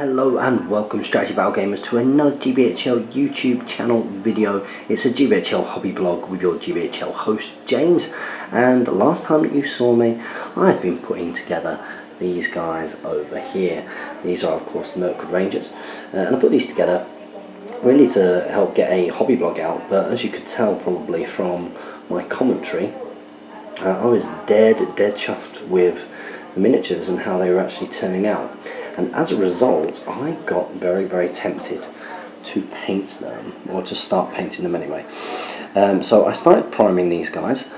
Hello and welcome Strategy Battle Gamers to another GBHL YouTube channel video. It's a GBHL hobby blog with your GBHL host James, and last time that you saw me I've been putting together these guys over here. These are of course the Mirkwood Rangers, and I put these together really to help get a hobby blog out, but as you could tell probably from my commentary, I was dead chuffed with the miniatures and how they were actually turning out. And as a result, I got very tempted to paint them, or to start painting them anyway. So I started priming these guys.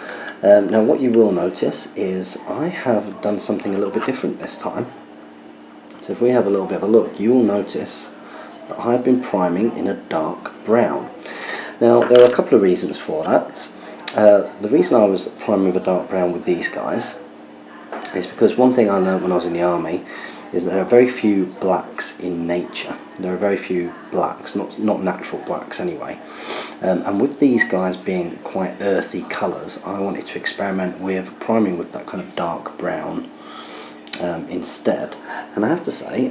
Now what you will notice is I have done something a little bit different this time. So if we have a little bit of a look, you will notice that I've been priming in a dark brown. Now there are a couple of reasons for that. The reason I was priming with a dark brown with these guys is because one thing I learned when I was in the army is there are very few blacks in nature. There are very few blacks, not natural blacks anyway. And with these guys being quite earthy colours, I wanted to experiment with priming with that kind of dark brown instead. And I have to say,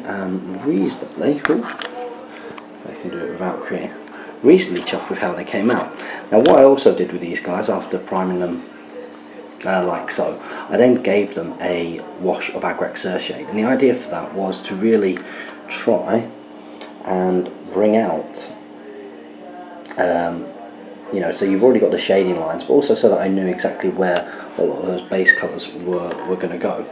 reasonably, if I can do it without creating, reasonably chuffed with how they came out. Now what I also did with these guys after priming them like so, I then gave them a wash of Agrax Earthshade, and the idea for that was to really try and bring out, you know, so you've already got the shading lines, but also so that I knew exactly where a lot of those base colours were going to go.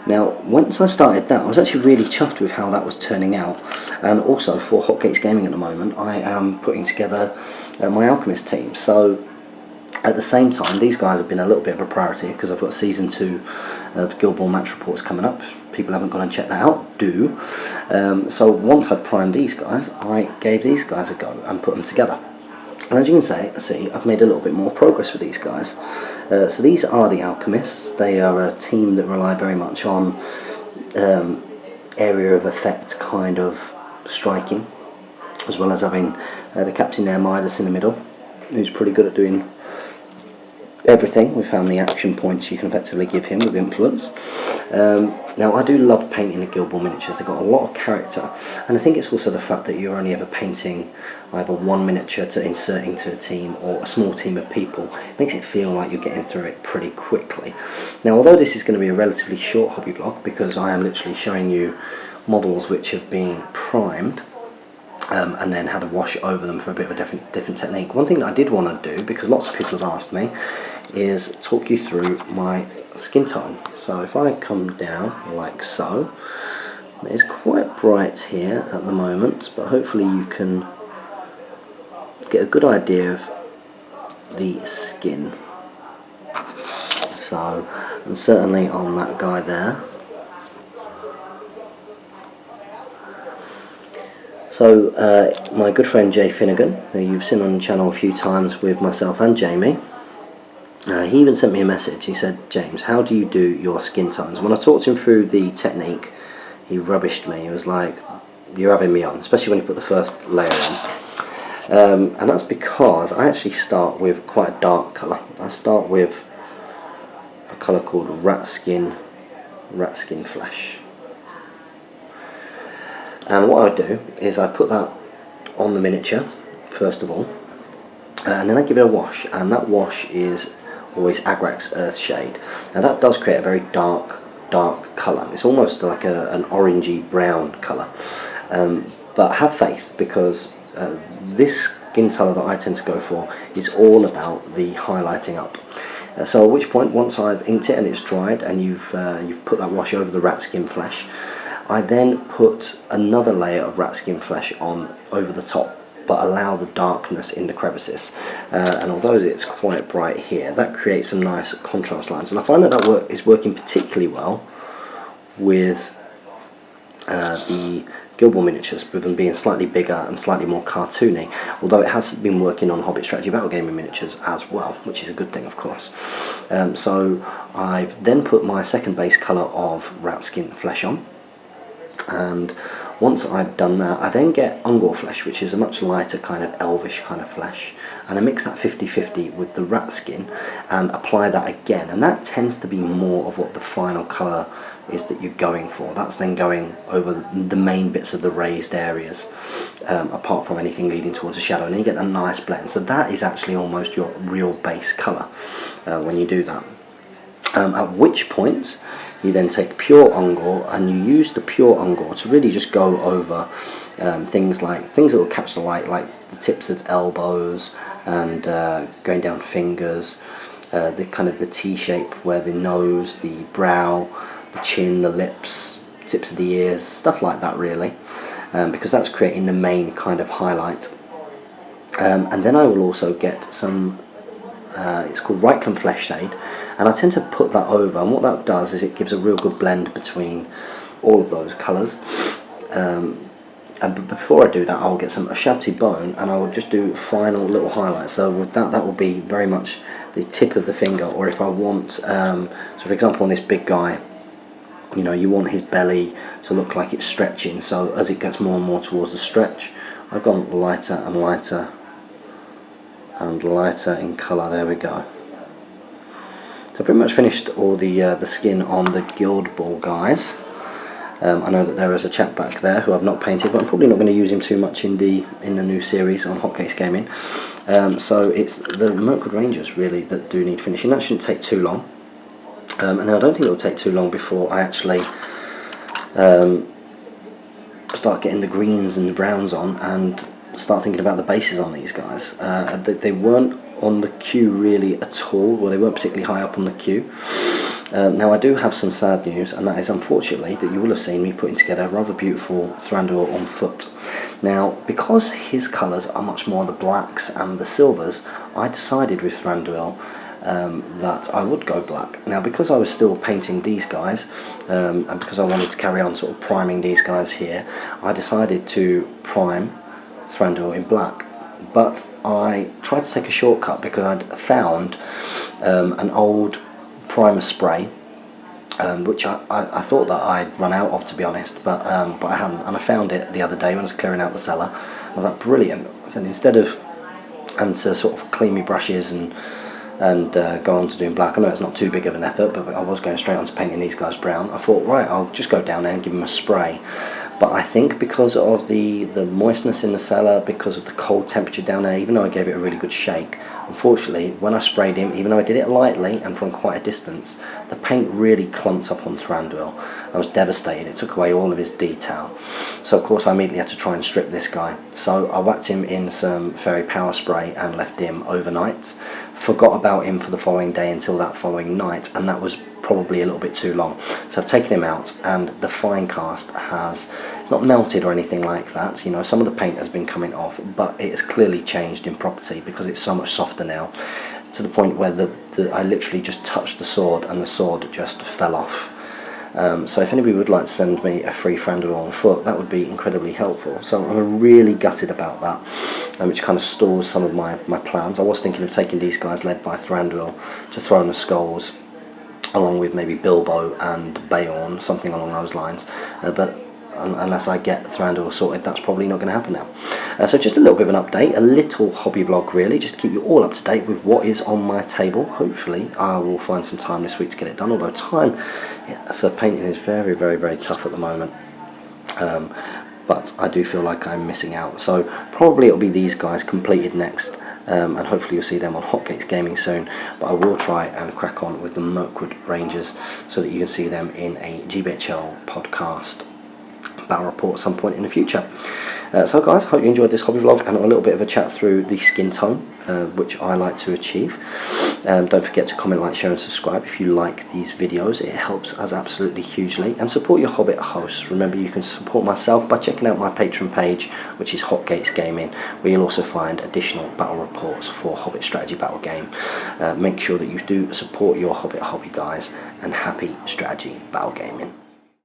Now once I started that, I was actually really chuffed with how that was turning out. And also for Hotcakes Gaming at the moment, I am putting together my Alchemist team. So at the same time, these guys have been a little bit of a priority because I've got season 2 of Guild Ball Match reports coming up. If people haven't gone and checked that out, do. So once I'd primed these guys, I gave these guys a go and put them together. And as you can see, I've made a little bit more progress with these guys. So these are the Alchemists. They are a team that rely very much on area of effect kind of striking, as well as having the captain there, Midas, in the middle, who's pretty good at doing everything with how many action points you can effectively give him with influence. Now I do love painting the Guild Ball miniatures. They've got a lot of character, and I think it's also the fact that you're only ever painting either one miniature to insert into a team or a small team of people. It makes it feel like you're getting through it pretty quickly. Now although this is going to be a relatively short hobby blog, because I am literally showing you models which have been primed and then had a wash over them for a bit of a different technique. One thing that I did want to do, because lots of people have asked me, is talk you through my skin tone. So if I come down like so, it's quite bright here at the moment, but hopefully you can get a good idea of the skin. So, and certainly on that guy there. So my good friend Jay Finnegan, who you've seen on the channel a few times with myself and Jamie, he even sent me a message. He said, James, how do you do your skin tones? When I talked him through the technique, he rubbished me. He was like, you're having me on, especially when you put the first layer on. And that's because I actually start with quite a dark colour. I start with a colour called Ratskin Flesh. And what I do is I put that on the miniature first of all, and then I give it a wash, and that wash is always Agrax Earthshade. Now that does create a very dark colour. It's almost like an orangey brown colour, but have faith, because this skin colour that I tend to go for is all about the highlighting up. So at which point, once I've inked it and it's dried and you've put that wash over the Ratskin Flesh, I then put another layer of Ratskin Flesh on over the top, but allow the darkness in the crevices. And although it's quite bright here, that creates some nice contrast lines. And I find that is working particularly well with the Guild Ball miniatures, with them being slightly bigger and slightly more cartoony, although it has been working on Hobbit Strategy Battle Gaming miniatures as well, which is a good thing of course. So I've then put my second base colour of Ratskin Flesh on. And once I've done that, I then get Ungor Flesh, which is a much lighter kind of elvish kind of flesh, and I mix that 50-50 with the Ratskin and apply that again, and that tends to be more of what the final colour is that you're going for. That's then going over the main bits of the raised areas, apart from anything leading towards a shadow, and then you get a nice blend. So that is actually almost your real base colour when you do that. At which point you then take pure Ungor and you use the pure Ungor to really just go over things that will catch the light, like the tips of elbows and going down fingers, the kind of the T shape where the nose, the brow, the chin, the lips, tips of the ears, stuff like that really, because that's creating the main kind of highlight. And then I will also get some, it's called Reikland Fleshshade, and I tend to put that over, and what that does is it gives a real good blend between all of those colours. But before I do that, I'll get some Ushabti Bone and I will just do final little highlights. So with that will be very much the tip of the finger, or if I want, so for example on this big guy, you know, you want his belly to look like it's stretching, so as it gets more and more towards the stretch, I've gone lighter and lighter and lighter in colour. There we go. So I pretty much finished all the skin on the Guild Ball guys. I know that there is a chap back there who I've not painted, but I'm probably not going to use him too much in the new series on Hotcakes Gaming. So it's the Mirkwood Rangers really that do need finishing. That shouldn't take too long, and I don't think it will take too long before I actually start getting the greens and the browns on and start thinking about the bases on these guys. They weren't on the queue really at all, well, they weren't particularly high up on the queue. Now I do have some sad news, and that is unfortunately that you will have seen me putting together a rather beautiful Thranduil on foot. Now because his colours are much more the blacks and the silvers, I decided with Thranduil that I would go black. Now because I was still painting these guys, and because I wanted to carry on sort of priming these guys here, I decided to prime Thranduil in black. But I tried to take a shortcut because I'd found an old primer spray, which I thought that I'd run out of, to be honest, but I hadn't, and I found it the other day when I was clearing out the cellar. I was like, brilliant. And instead of having to sort of clean my brushes and go on to doing black, I know it's not too big of an effort, but I was going straight on to painting these guys brown. I thought, right, I'll just go down there and give them a spray. But I think because of the moistness in the cellar, because of the cold temperature down there, even though I gave it a really good shake, unfortunately when I sprayed him, even though I did it lightly and from quite a distance, the paint really clumped up on Thranduil. I was devastated. It took away all of his detail. So of course I immediately had to try and strip this guy. So I whacked him in some fairy power spray and left him overnight. Forgot about him for the following day until that following night, and that was probably a little bit too long. So I've taken him out, and the fine cast it's not melted or anything like that, you know, some of the paint has been coming off, but it has clearly changed in property because it's so much softer now, to the point where I literally just touched the sword and the sword just fell off. So if anybody would like to send me a free Thranduil on foot, that would be incredibly helpful. So I'm really gutted about that, which kind of stalls some of my plans. I was thinking of taking these guys led by Thranduil to Throne of Skulls, along with maybe Bilbo and Beorn, something along those lines, but unless I get Thranduil sorted, that's probably not going to happen now. So just a little bit of an update, a little hobby vlog really, just to keep you all up to date with what is on my table. Hopefully I will find some time this week to get it done, although time for painting is very, very, very tough at the moment. But I do feel like I'm missing out, so probably it'll be these guys completed next, and hopefully you'll see them on Hotcakes Gaming soon. But I will try and crack on with the Mirkwood Rangers so that you can see them in a GBHL podcast battle report at some point in the future. So guys, hope you enjoyed this hobby vlog and a little bit of a chat through the skin tone, which I like to achieve. Don't forget to comment, like, share and subscribe if you like these videos. It helps us absolutely hugely. And support your Hobbit hosts. Remember, you can support myself by checking out my Patreon page, which is Hotcakes Gaming, where you'll also find additional battle reports for Hobbit Strategy Battle Game. Make sure that you do support your Hobbit hobby, guys, and happy strategy battle gaming.